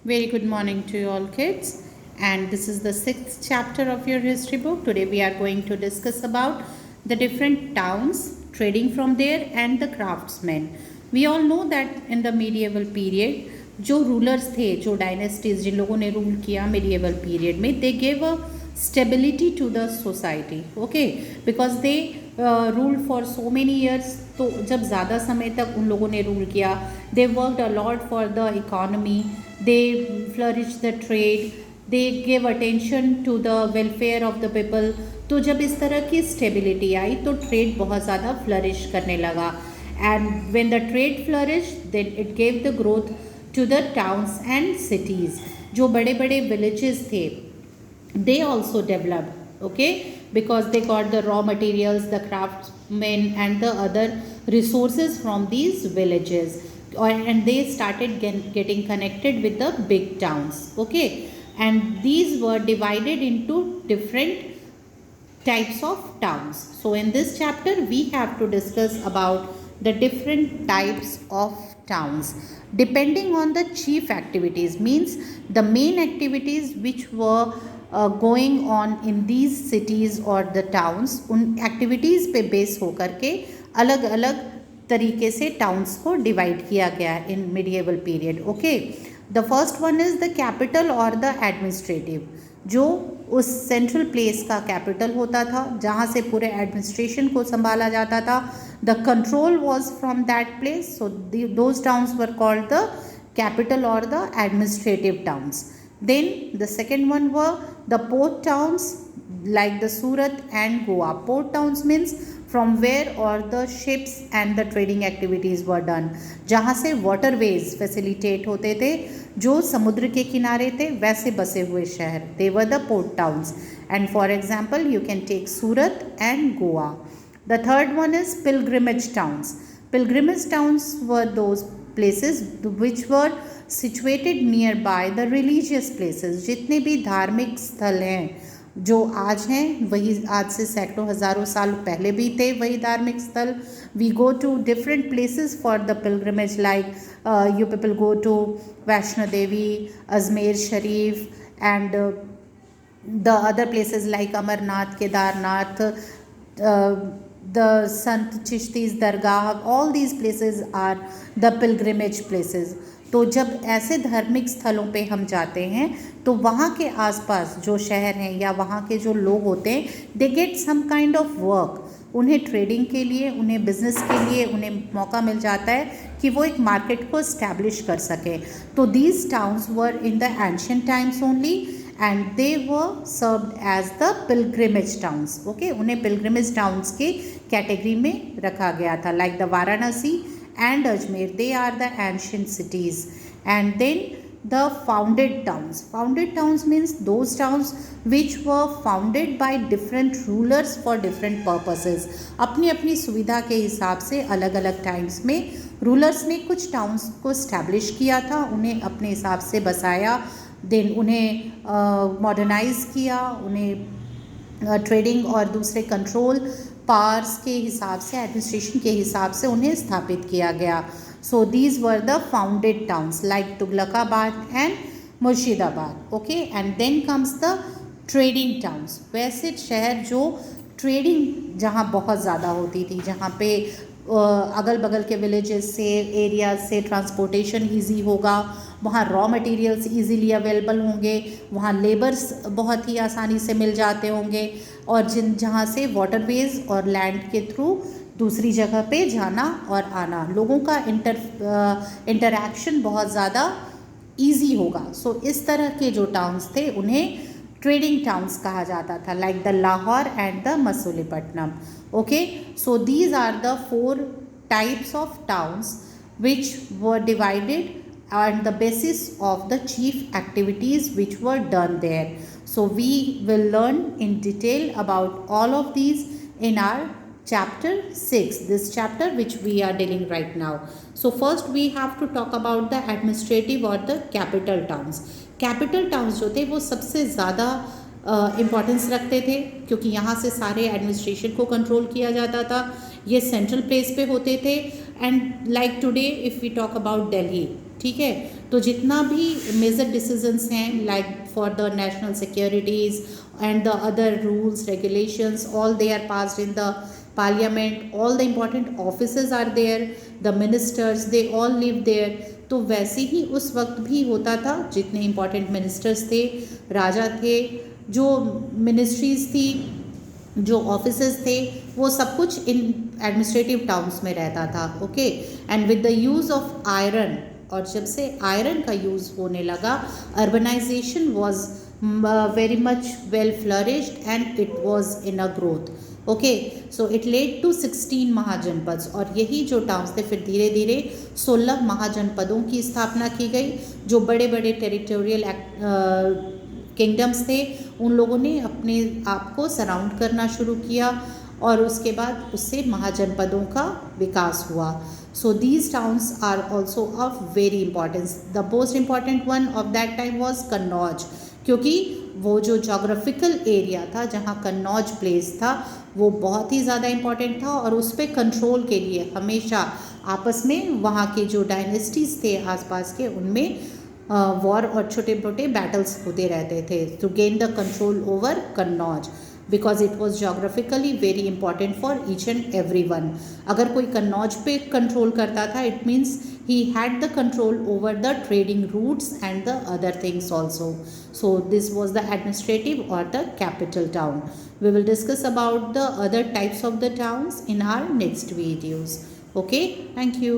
Very good morning to you all, kids. And this is the sixth chapter of your history book. Today we are going to discuss about the different towns, trading from there, and the craftsmen. We all know that in the medieval period, जो rulers थे, जो dynasties जिन लोगों ने rule किया medieval period में, they gave a stability to the society. Okay, because they ruled for so many years. तो जब ज़्यादा समय तक उन लोगों ने रूल किया, they worked a lot for the economy. They flourished the trade, they gave attention to the welfare of the people. तो जब इस तरह की स्टेबिलिटी आई तो ट्रेड बहुत ज़्यादा फ्लरिश करने लगा. And when the trade flourish then it gave the growth to the towns and cities. जो बड़े बड़े विलेजेस थे they also developed, okay, because they got the raw materials, the craftsmen and the other resources from these villages, and they started getting connected with the big towns, okay, and these were divided into different types of towns. So in this chapter we have to discuss about the different types of towns depending on the chief activities, means the main activities which were going on in these cities or the towns. उन activities पे base होकर के अलग अलग तरीके से towns को divide किया गया in medieval period. Okay, the first one is the capital or the administrative, जो उस सेंट्रल प्लेस का कैपिटल होता था जहाँ से पूरे एडमिनिस्ट्रेशन को संभाला जाता था. The control was from that place, so those towns were called the capital और the administrative towns. Then the second one were the port towns like the Surat and Goa. Port towns means from where all the ships and the trading activities were done. जहाँ से waterways facilitate होते थे, जो समुद्र के किनारे थे वैसे बसे हुए शहर, they were the port towns. And for example you can take Surat and Goa. The third one is pilgrimage towns. Pilgrimage towns were those places which were situated nearby the religious places. जितने भी धार्मिक स्थल हैं जो आज हैं वही आज से सैकड़ों हज़ारों साल पहले भी थे वही धार्मिक स्थल. We go to different places for the pilgrimage, like you people go to Vaishno Devi, Ajmer Sharif and the other places like Amarnath, Kedarnath, the Sant Chishti's Dargah. All these places are the pilgrimage places. तो जब ऐसे धार्मिक स्थलों पे हम जाते हैं तो वहाँ के आसपास जो शहर हैं या वहाँ के जो लोग होते हैं they get some kind of work. उन्हें ट्रेडिंग के लिए, उन्हें बिजनेस के लिए उन्हें मौका मिल जाता है कि वो एक मार्केट को इस्टेब्लिश कर सकें. तो these towns were in the ancient times only and they were served as the pilgrimage towns. Okay, उन्हें पिलग्रिमेज टाउन्स के कैटेगरी में रखा गया था. Like the Varanasi and Ajmer, they are the ancient cities. And then the founded towns. Founded towns means those towns which were founded by different rulers for different purposes. अपनी अपनी सुविधा के हिसाब से अलग अलग टाइम्स में रूलर्स ने कुछ टाउन्स को इस्टेब्लिश किया था, उन्हें अपने हिसाब से बसाया, देन उन्हें मॉडर्नाइज किया, उन्हें ट्रेडिंग और दूसरे कंट्रोल पावर्स के हिसाब से, एडमिनिस्ट्रेशन के हिसाब से उन्हें स्थापित किया गया. So these were the founded towns like Tughlakabad and Murshidabad. Okay, and then comes the trading towns. वैसे शहर जो ट्रेडिंग जहाँ बहुत ज़्यादा होती थी, जहाँ पे अगल बगल के विलेजेस से, एरियाज से ट्रांसपोर्टेशन ईजी होगा, वहाँ रॉ मटेरियल्स ईजीली अवेलेबल होंगे, वहाँ लेबर्स बहुत ही आसानी से मिल जाते होंगे, और जहाँ से वाटरवेज और लैंड के थ्रू दूसरी जगह पे जाना और आना, लोगों का इंटरैक्शन बहुत ज़्यादा ईजी होगा. सो इस तरह के जो टाउन्स थे उन्हें ट्रेडिंग टाउन्स कहा जाता था, like the Lahore and the Masulipatnam. Okay, so these are the 4 types of towns which were divided on the basis of the chief activities which were done there. So we will learn in detail about all of these in our chapter 6, this chapter which we are dealing right now. So first we have to talk about the administrative or the capital towns. Capital towns जो थे वो सबसे ज़्यादा importance रखते थे क्योंकि यहाँ से सारे एडमिनिस्ट्रेशन को कंट्रोल किया जाता था, ये सेंट्रल प्लेस पे होते थे. And like today if we talk about Delhi, ठीक है, तो जितना भी मेजर डिसीजंस हैं like for the national securities and the other rules regulations, all they are passed in the parliament, all the important offices are there, the ministers they all live there. तो वैसे ही उस वक्त भी होता था, जितने important ministers थे, राजा थे, जो मिनिस्ट्रीज थी, जो ऑफिसेस थे, वो सब कुछ इन एडमिनिस्ट्रेटिव टाउन्स में रहता था. Okay, and with the use of iron, और जब से आयरन का यूज़ होने लगा, urbanization was very much well flourished and it was in a growth. Okay, so it led to 16 महाजनपद, और यही जो टाउन्स थे फिर धीरे धीरे 16 महाजनपदों की स्थापना की गई. जो बड़े बड़े टेरिटोरियल किंगडम्स थे, उन लोगों ने अपने आप को सराउंड करना शुरू किया, और उसके बाद उससे महाजनपदों का विकास हुआ. So these towns are also of very importance. The most important one of that time was Kannauj, क्योंकि वो जो जोग्राफिकल एरिया था जहाँ कन्नौज प्लेस था, वो बहुत ही ज़्यादा इम्पॉर्टेंट था, और उस पर कंट्रोल के लिए हमेशा आपस में वहाँ के जो डायनेस्टीज़ थे आसपास के, उनमें वॉर और छोटे छोटे बैटल्स होते रहते थे to gain the control over Kannauj, because it was geographically very important for each and every one. अगर कोई कन्नौज पे कंट्रोल करता था, it means he had the control over the trading routes and the other things also. So this was the administrative or the capital town. We will discuss about the other types of the towns in our next videos. Okay, thank you.